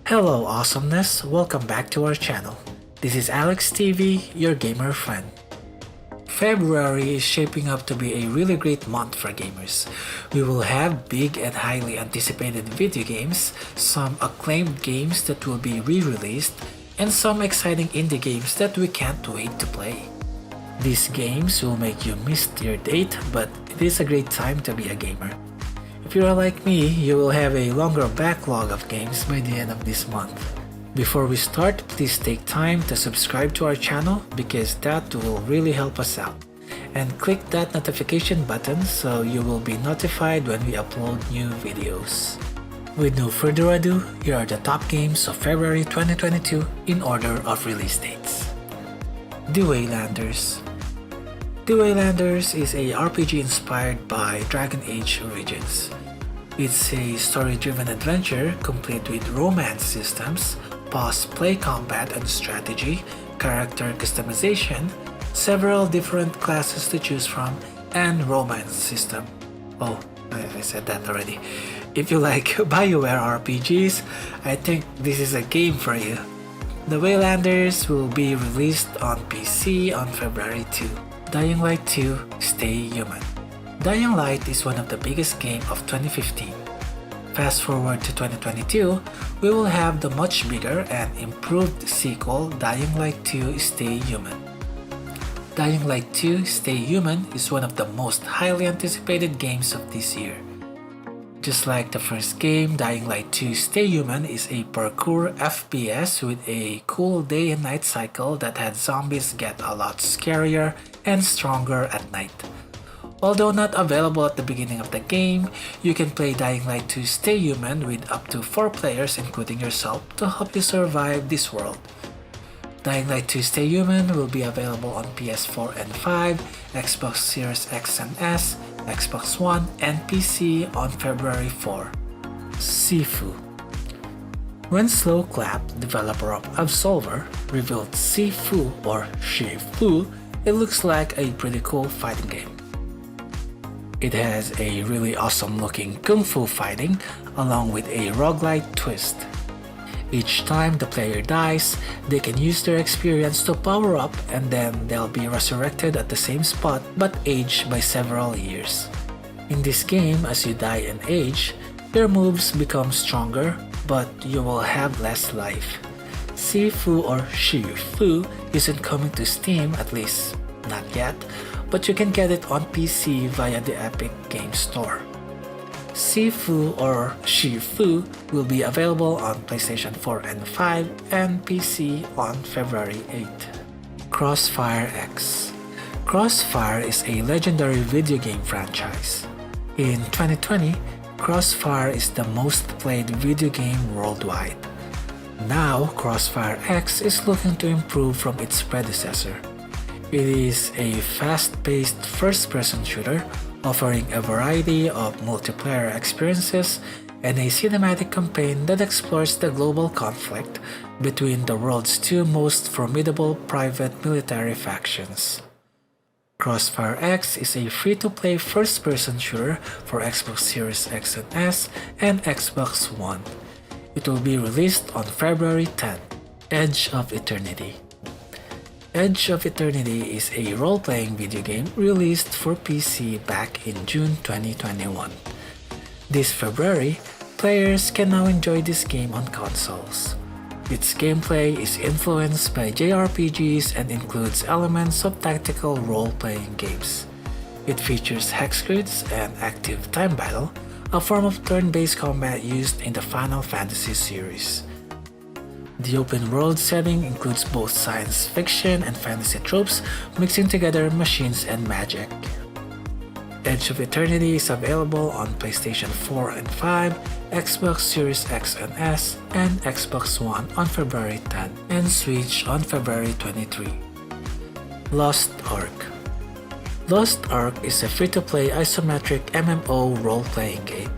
Hello Awesomeness, welcome back to our channel. This is Alex TV, your gamer friend. February is shaping up to be a really great month for gamers. We will have big and highly anticipated video games, some acclaimed games that will be re-released, and some exciting indie games that we can't wait to play. These games will make you miss your date, but it is a great time to be a gamer. If you are like me, you will have a longer backlog of games by the end of this month. Before we start, please take time to subscribe to our channel because that will really help us out. And click that notification button so you will be notified when we upload new videos. With no further ado, here are the top games of February 2022 in order of release dates. The Waylanders. The Waylanders is a RPG inspired by Dragon Age Origins. It's a story-driven adventure complete with romance systems, pause-play combat and strategy, character customization, several different classes to choose from, and romance system. Oh, I said that already. If you like BioWare RPGs, I think this is a game for you. The Waylanders will be released on PC on February 2. Dying Light 2 Stay Human. Dying Light is one of the biggest games of 2015. Fast forward to 2022, we will have the much bigger and improved sequel Dying Light 2 Stay Human. Dying Light 2 Stay Human is one of the most highly anticipated games of this year. Just like the first game, Dying Light 2 Stay Human is a parkour FPS with a cool day and night cycle that had zombies get a lot scarier and stronger at night. Although not available at the beginning of the game, you can play Dying Light 2 Stay Human with up to 4 players including yourself to help you survive this world. Dying Light 2 Stay Human will be available on PS4 and 5, Xbox Series X and S, Xbox One, and PC on February 4. Sifu. When Slowclap, developer of Absolver, revealed Sifu or Shifu, it looks like a pretty cool fighting game. It has a really awesome looking kung fu fighting along with a roguelite twist. Each time the player dies, they can use their experience to power up and then they'll be resurrected at the same spot but aged by several years. In this game, as you die and age, your moves become stronger but you will have less life. Sifu or Shifu isn't coming to Steam, at least not yet, but you can get it on PC via the Epic Games Store. Sifu or Shifu will be available on PlayStation 4 and 5 and PC on February 8. Crossfire X. Crossfire is a legendary video game franchise. In 2020, Crossfire is the most played video game worldwide. Now, Crossfire X is looking to improve from its predecessor. It is a fast-paced first-person shooter offering a variety of multiplayer experiences and a cinematic campaign that explores the global conflict between the world's two most formidable private military factions. Crossfire X is a free-to-play first-person shooter for Xbox Series X and S and Xbox One. It will be released on February 10. Edge of Eternity. Edge of Eternity is a role-playing video game released for PC back in June 2021. This February, players can now enjoy this game on consoles. Its gameplay is influenced by JRPGs and includes elements of tactical role-playing games. It features hex grids and active time battle, a form of turn-based combat used in the Final Fantasy series. The open world setting includes both science fiction and fantasy tropes, mixing together machines and magic. Edge of Eternity is available on PlayStation 4 and 5, Xbox Series X and S, and Xbox One on February 10, and Switch on February 23. Lost Ark. Lost Ark is a free-to-play isometric MMO role-playing game.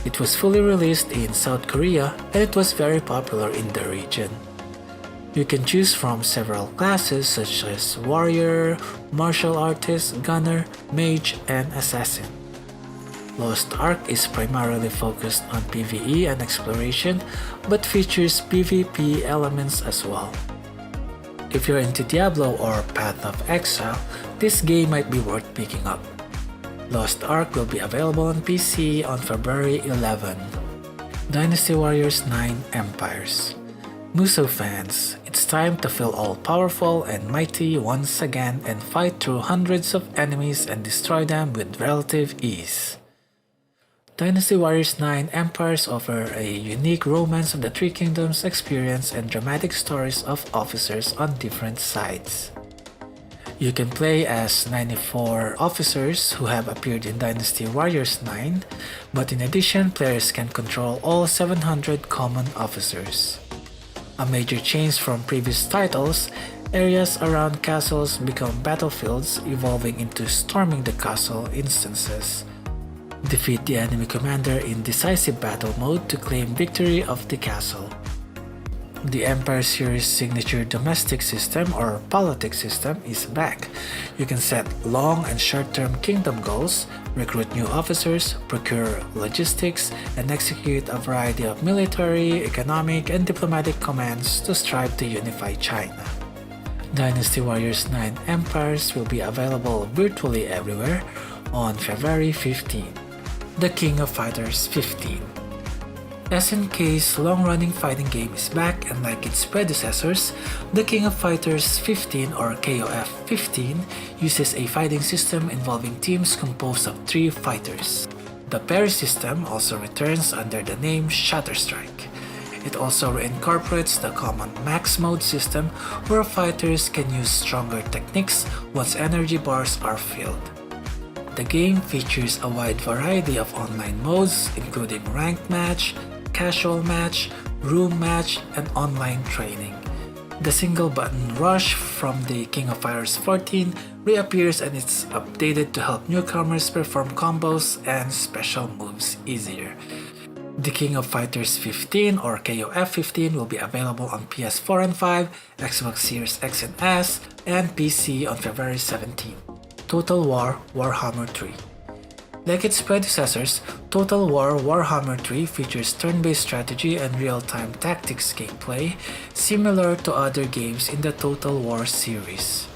It was fully released in South Korea and it was very popular in the region. You can choose from several classes such as Warrior, Martial Artist, Gunner, Mage, and Assassin. Lost Ark is primarily focused on PvE and exploration, but features PvP elements as well. If you're into Diablo or Path of Exile, this game might be worth picking up. Lost Ark will be available on PC on February 11. Dynasty Warriors 9 Empires. Musou fans, it's time to feel all-powerful and mighty once again and fight through hundreds of enemies and destroy them with relative ease. Dynasty Warriors 9 Empires offer a unique Romance of the Three Kingdoms experience and dramatic stories of officers on different sides. You can play as 94 officers who have appeared in Dynasty Warriors 9, but in addition, players can control all 700 common officers. A major change from previous titles, areas around castles become battlefields, evolving into storming the castle instances. Defeat the enemy commander in decisive battle mode to claim victory of the castle. The Empire series' signature domestic system or politics system is back. You can set long and short-term kingdom goals, recruit new officers, procure logistics, and execute a variety of military, economic, and diplomatic commands to strive to unify China. Dynasty Warriors 9 Empires will be available virtually everywhere on February 15. The King of Fighters 15. SNK's long-running fighting game is back, and like its predecessors, the King of Fighters 15 or KOF 15 uses a fighting system involving teams composed of 3 fighters. The parry system also returns under the name Shatterstrike. It also incorporates the common max mode system where fighters can use stronger techniques once energy bars are filled. The game features a wide variety of online modes including ranked match, casual match, room match, and online training. The single button rush from the King of Fighters 14 reappears and it's updated to help newcomers perform combos and special moves easier. The King of Fighters 15 or KOF 15 will be available on PS4 and 5, Xbox Series X and S, and PC on February 17. Total War Warhammer 3. Like its predecessors, Total War Warhammer 3 features turn-based strategy and real-time tactics gameplay, similar to other games in the Total War series.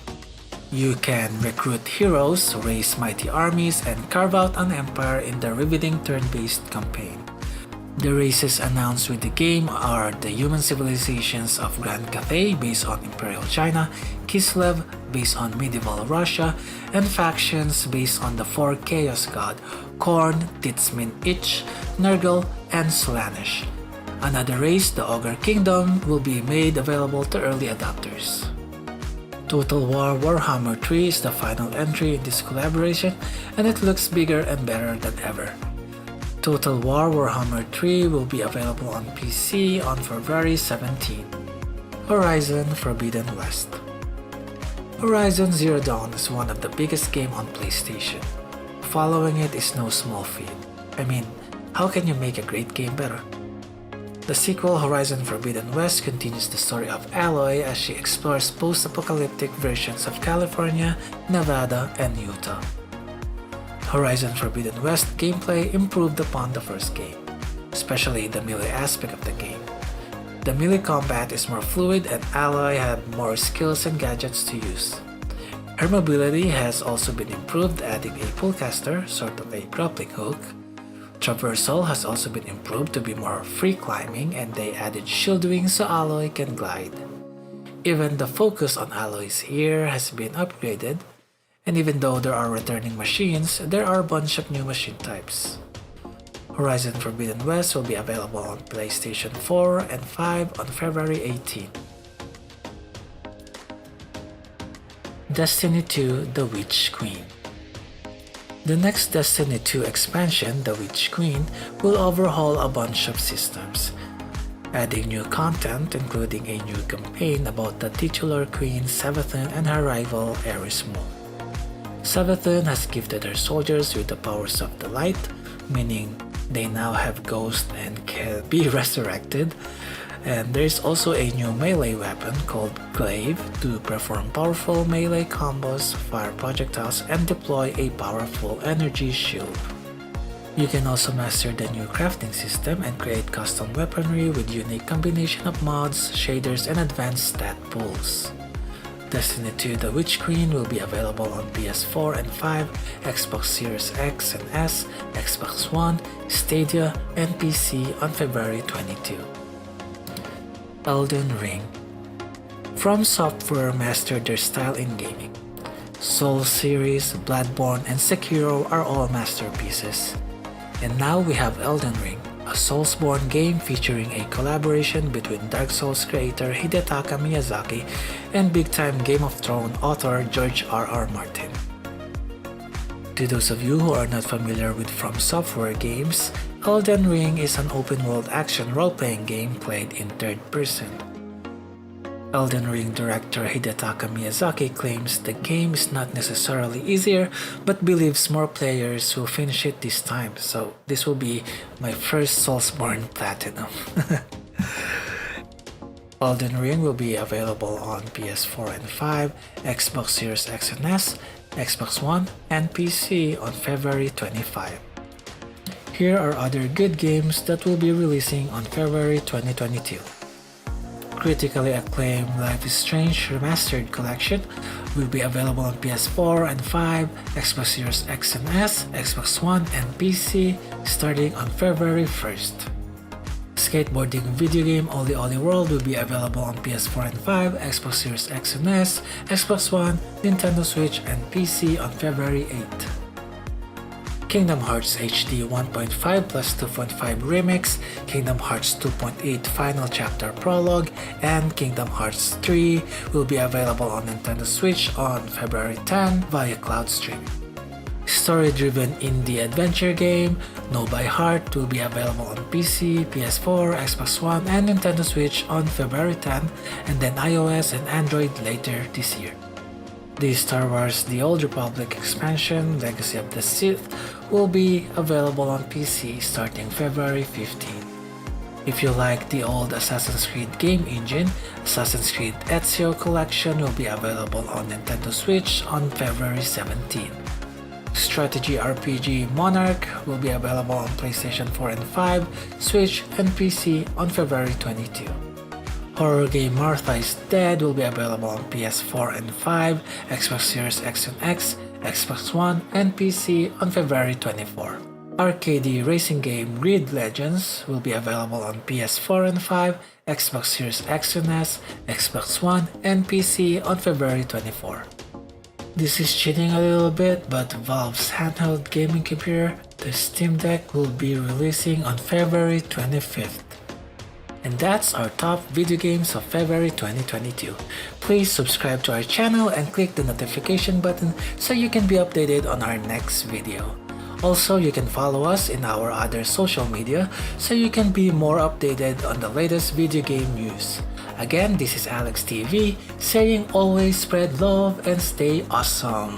You can recruit heroes, raise mighty armies, and carve out an empire in the riveting turn-based campaign. The races announced with the game are the human civilizations of Grand Cathay based on Imperial China, Kislev based on medieval Russia, and factions based on the 4 Chaos God, Khorne, Titsmin Ich, Nurgle, and Slaanesh. Another race, the Ogre Kingdom, will be made available to early adopters. Total War Warhammer 3 is the final entry in this collaboration, and it looks bigger and better than ever. Total War Warhammer 3 will be available on PC on February 17. Horizon Forbidden West. Horizon Zero Dawn is one of the biggest games on PlayStation. Following it is no small feat. I mean, how can you make a great game better? The sequel Horizon Forbidden West continues the story of Aloy as she explores post-apocalyptic versions of California, Nevada, and Utah. Horizon Forbidden West gameplay improved upon the first game, especially the melee aspect of the game. The melee combat is more fluid and Aloy had more skills and gadgets to use. Her mobility has also been improved, adding a pullcaster, sort of a grappling hook. Traversal has also been improved to be more free climbing, and they added shield wings so Aloy can glide. Even the focus on Aloy's ear has been upgraded, and even though there are returning machines, there are a bunch of new machine types. Horizon Forbidden West will be available on PlayStation 4 and 5 on February 18. Destiny 2: The Witch Queen. The next Destiny 2 expansion, The Witch Queen, will overhaul a bunch of systems, adding new content including a new campaign about the titular queen Savathun and her rival Erismul. Savathun has gifted her soldiers with the powers of the light, meaning they now have ghosts and can be resurrected. And there is also a new melee weapon called Glaive to perform powerful melee combos, fire projectiles, and deploy a powerful energy shield. You can also master the new crafting system and create custom weaponry with unique combination of mods, shaders, and advanced stat pools. Destiny 2 The Witch Queen will be available on PS4 and 5, Xbox Series X and S, Xbox One, Stadia, and PC on February 22. Elden Ring. From Software mastered their style in gaming. Soul series, Bloodborne, and Sekiro are all masterpieces. And now we have Elden Ring, a Soulsborne game featuring a collaboration between Dark Souls creator Hidetaka Miyazaki and big-time Game of Thrones author George R.R. Martin. To those of you who are not familiar with From Software games, Elden Ring is an open-world action role-playing game played in third person. Elden Ring director Hidetaka Miyazaki claims the game is not necessarily easier, but believes more players will finish it this time, so this will be my first Soulsborne Platinum. Elden Ring will be available on PS4 and 5, Xbox Series X and S, Xbox One, and PC on February 25. Here are other good games that will be releasing on February 2022. Critically acclaimed Life is Strange Remastered Collection will be available on PS4 and 5, Xbox Series X and S, Xbox One, and PC starting on February 1st. Skateboarding video game Oli Oli World will be available on PS4 and 5, Xbox Series X and S, Xbox One, Nintendo Switch, and PC on February 8th. Kingdom Hearts HD 1.5 plus 2.5 Remix, Kingdom Hearts 2.8 Final Chapter Prologue, and Kingdom Hearts 3 will be available on Nintendo Switch on February 10 via cloud streaming. Story-driven indie adventure game Know by Heart will be available on PC, PS4, Xbox One, and Nintendo Switch on February 10, and then iOS and Android later this year. The Star Wars The Old Republic expansion, Legacy of the Sith, will be available on PC starting February 15. If you like the old Assassin's Creed game engine, Assassin's Creed Ezio Collection will be available on Nintendo Switch on February 17. Strategy RPG Monarch will be available on PlayStation 4 and 5, Switch, and PC on February 22. Horror game Martha is Dead will be available on PS4 and 5, Xbox Series X and X, Xbox One, and PC on February 24. Arcade racing game Grid Legends will be available on PS4 and 5, Xbox Series X and S, Xbox One, and PC on February 24. This is cheating a little bit, but Valve's handheld gaming computer, the Steam Deck, will be releasing on February 25th. And that's our top video games of February 2022. Please subscribe to our channel and click the notification button so you can be updated on our next video. Also, you can follow us in our other social media so you can be more updated on the latest video game news. Again, this is Alex TV saying always spread love and stay awesome.